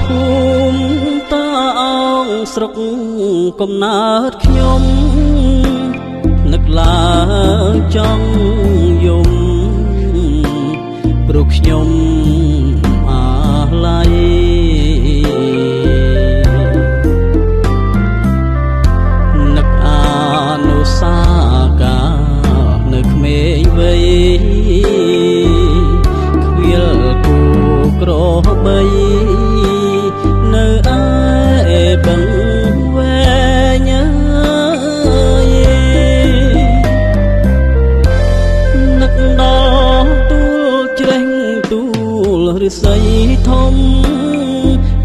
ភូមិតាអងស្រុកកំណើតខ្ញុំនឹកឡើងចង់យំព្រោះខ្ញុំអាឡ័យនឹកអានុសាកានៅក្មេងវ័យខ្វៀលគូក្របីនៅឯបឹងវែងនឹកដល់ទូលជ្រេះទូលឫស្សីធំ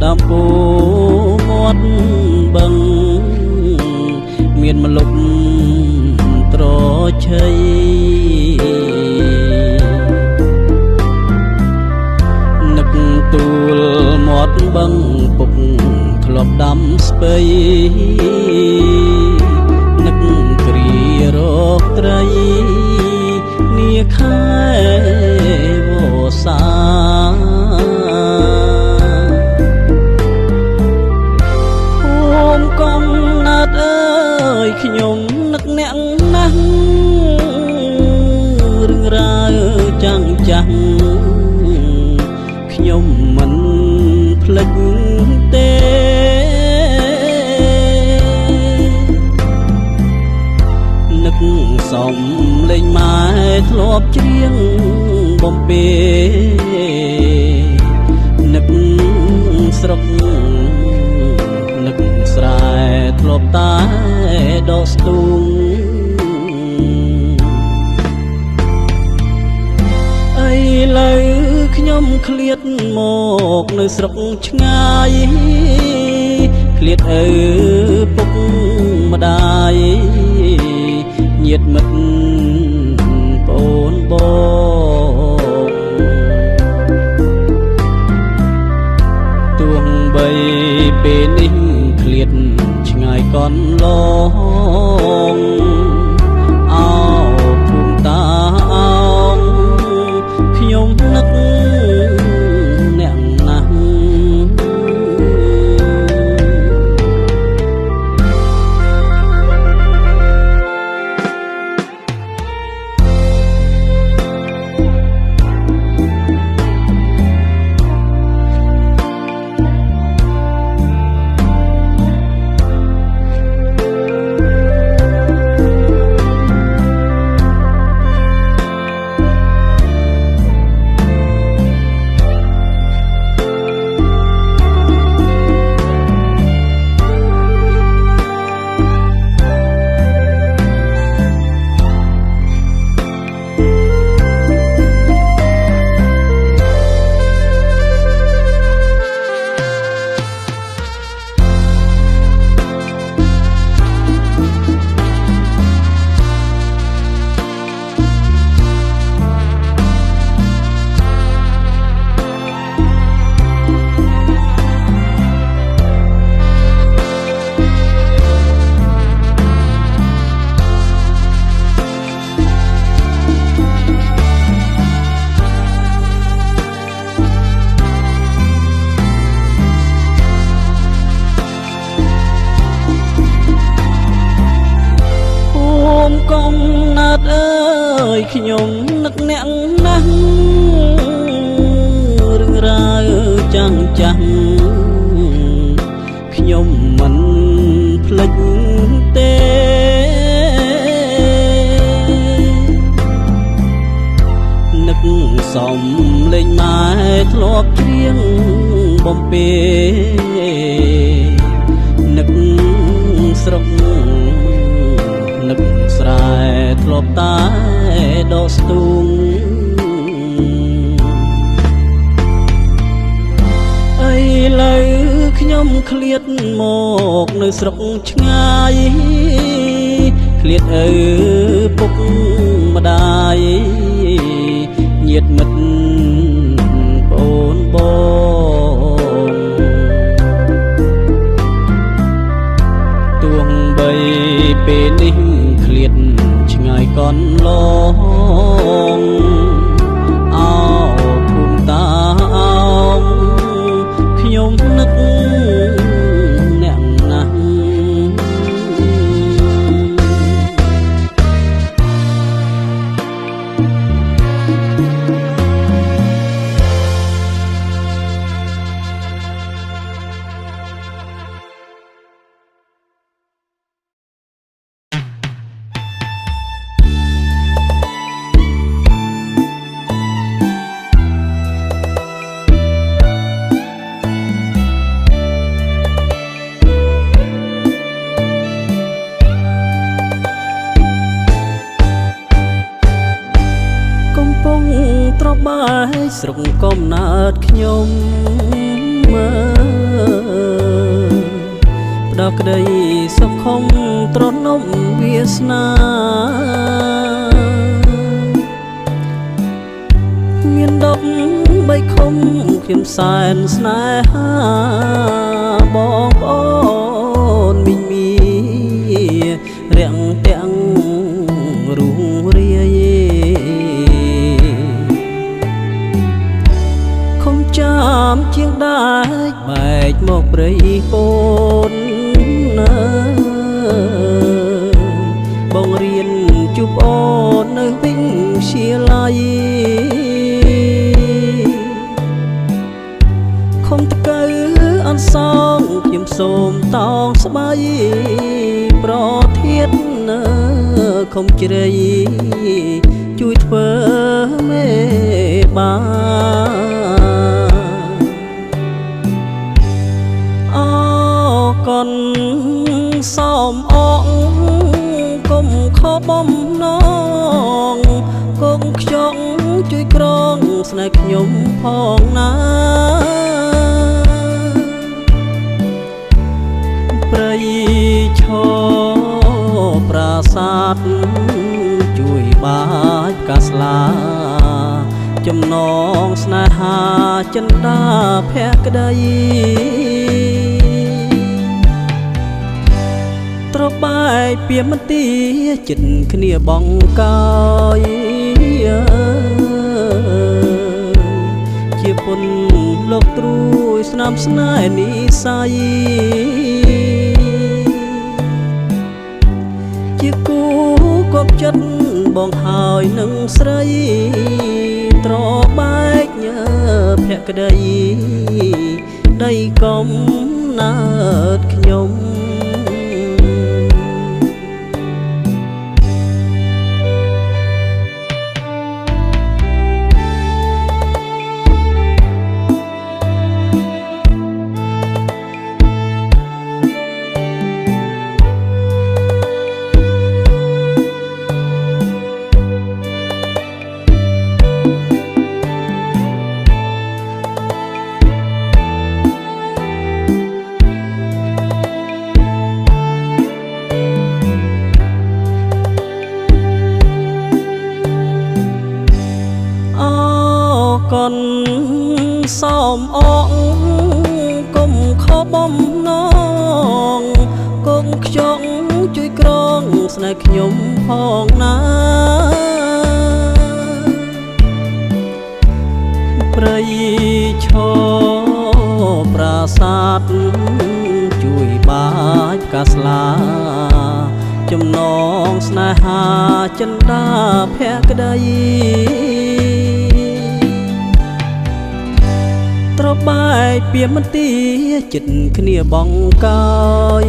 ដើមពោមាត់បឹងមានម្លប់ត្រឆៃនឹកទូលមាត់បឹងពុកធ្លាប់ដាំស្ពៃនឹកគ្រារកត្រីនាខែវស្សាភូមិកំណើតអើយខ្ញុំនឹកអ្នកណាស់រឿងរ៉ាវចាំងចាំងខ្ញុំមិនភ្លេចទេនឹកសំលេងម៉ែធ្លាប់ច្រៀងបំពេនឹកស្រុកនឹកស្រែធ្លាប់តែដកស្ទូងឥឡូវខ្ញុំឃ្លាតមកនៅស្រុកឆ្ងាយឃ្លាតឪពុកម្ដាយញាតិមិត្តប្អូនបងទោះបីពេលនេះឃ្លាតឆ្ងាយកន្លងអោភូមិតាអងខ្ញុំនឹកអ្នកណាស់កំណើតអើយខ្ញុំនឹកអ្នកណាស់រឿងរ៉ាវចាំងចាំងខ្ញុំមិនភ្លេចទេនឹកសំលេងម៉ែធ្លាប់ច្រៀងបំពេនឹកស្រុកនឹកស្រែធ្លាប់តែដកស្ទូងឥឡូវខ្ញុំឃ្លាតមកនៅស្រុកឆ្ងាយឃ្លាតឪពុកម្ដាយញាតិមិត្តប្អូនបងទោះបីពេលនេះឃ្លាតឆ្ងាយកន្លងអោភូមិតាអងខ្ញុំនឹក បាយស្រុកកំណើតខ្ញុំផ្ដល់ក្តីសុខខំត្រនំវាសនាមាន13ខំខ្ញុំសែនស្នេហាបងប្អូនមីងមីរាំងទាំងរុងរាយខំចាំជាងដែរបែកមកព្រៃពូនបងរៀនជួបអូននៅវិទ្យាល័យខំតកៅអនសងខ្ញុំសូមតោងស្បៃប្រធានខំជ្រៃជួយធ្វើមេបាអូកូនសូមអងគុំខបំណងគង់ខ្យងជួយក្រងស្នេហ៍ខ្ញុំផងណាព្រៃឈរប្រាសាទជួយបាចកាស្លាចំណងស្នេហាចិន្តាភក្តីត្របែកពីមន្ទីចិត្តគ្នាបងកាយជាពុនលោកត្រួយស្នាមស្នេហ៍និស័យជាគូគប់ចិត្តបងហើយនឹងស្រីត្របែកញើភក្តីដីកំណើតខ្ញុំកូនសូមអងគុំខបំណងគង់ខ្យងជួយក្រងស្នេហ៍ខ្ញុំផងណាព្រៃឈរប្រាសាទជួយបាចកាស្លាចំណងស្នេហាចិន្តាភក្តីត្របែកពីមន្ទីចិត្តគ្នាបងកាយ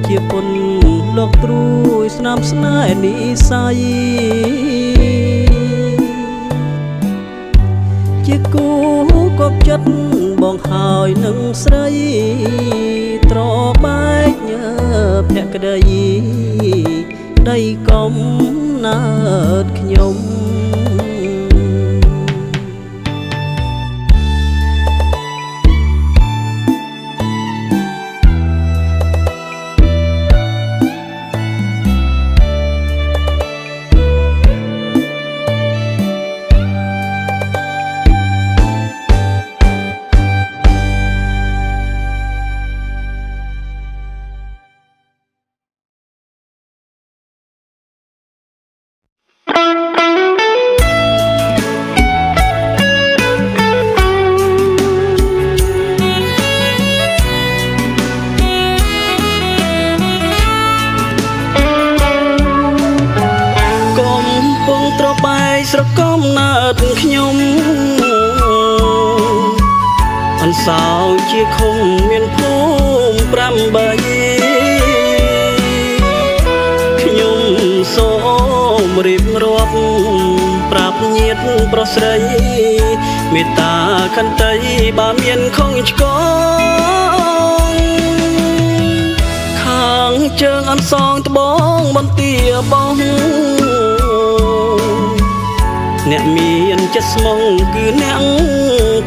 ជាពុនលោកត្រួយស្នាមស្នេហ៍និស័យជាគូគប់ចិត្តបងហើយនឹងស្រីត្របែកញើភក្តីដីកំណើតខ្ញុំស្រកំណើតខ្ញុំអនសោជាឃុំមានភូមិ8ខ្ញុំសូមរៀបរាប់ប្រាប់ញាតិប្រុសស្រីមេត្តាខន្តីបើមានខុសឆ្គងខាងជើងអនសងត្បូងបន្ទាបង អ្នកមានចិត្តស្មងគឺអ្នក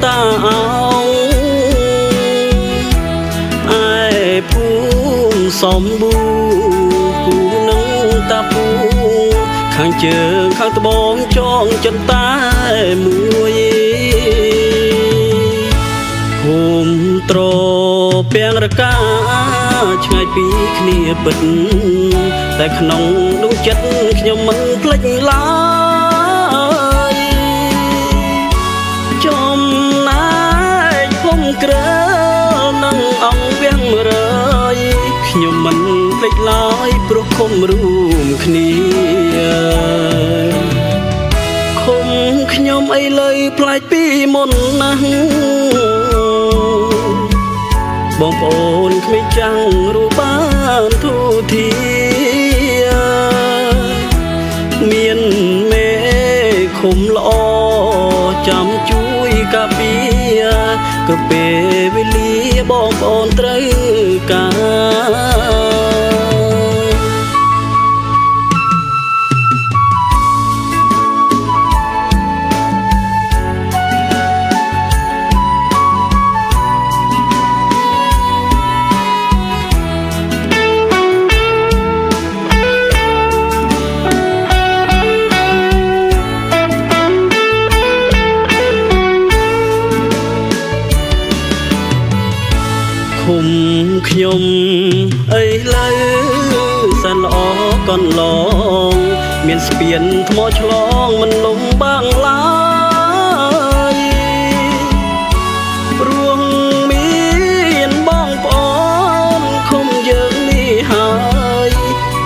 តាអោឯភូមិសំបូគូនឹងតាពូខាងជើងខាងត្បូងចងចន្តែមួយភូមិត្រពាំងរកាឆ្ងាយពីគ្នាពិតតែក្នុងដួងចិត្តខ្ញុំមិនភ្លេចឡើយចំណែកភូមិក្រែលនឹងអង្គវាំងរើយខ្ញុំមិនភ្លេចឡើយព្រោះគុំរួមគ្នាគុំខ្ញុំអីលើផ្លែកពីមុនណាស់បងប្អូនគ្មានចាំងរូបបានទូធាមានមេឃុំល្អចាំជួយកាពីក៏ពេលវេលាបងប្អូនត្រូវការឃុំខ្ញុំអីលើសែនល្អកនឡងមានស្ពានថ្មឆ្លងមិនលំបាំងឡើយព្រោះមានបងប្អូនឃុំយើងនេះហើយ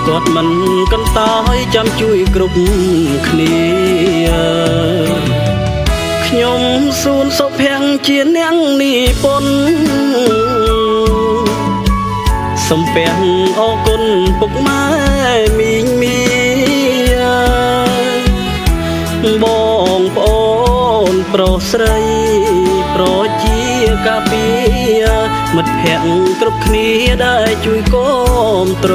គាត់មិនកន្តើយចាំជួយគ្រប់គ្នាខ្ញុំសួនសុភ័ក្រជាអ្នកនិពន្ធសំពះអរគុណពុកម៉ែមីងមៀបងប្អូនប្រុសស្រីប្រជាកាពីមិត្តភក្តិគ្រប់គ្នាដែលជួយគាំទ្រ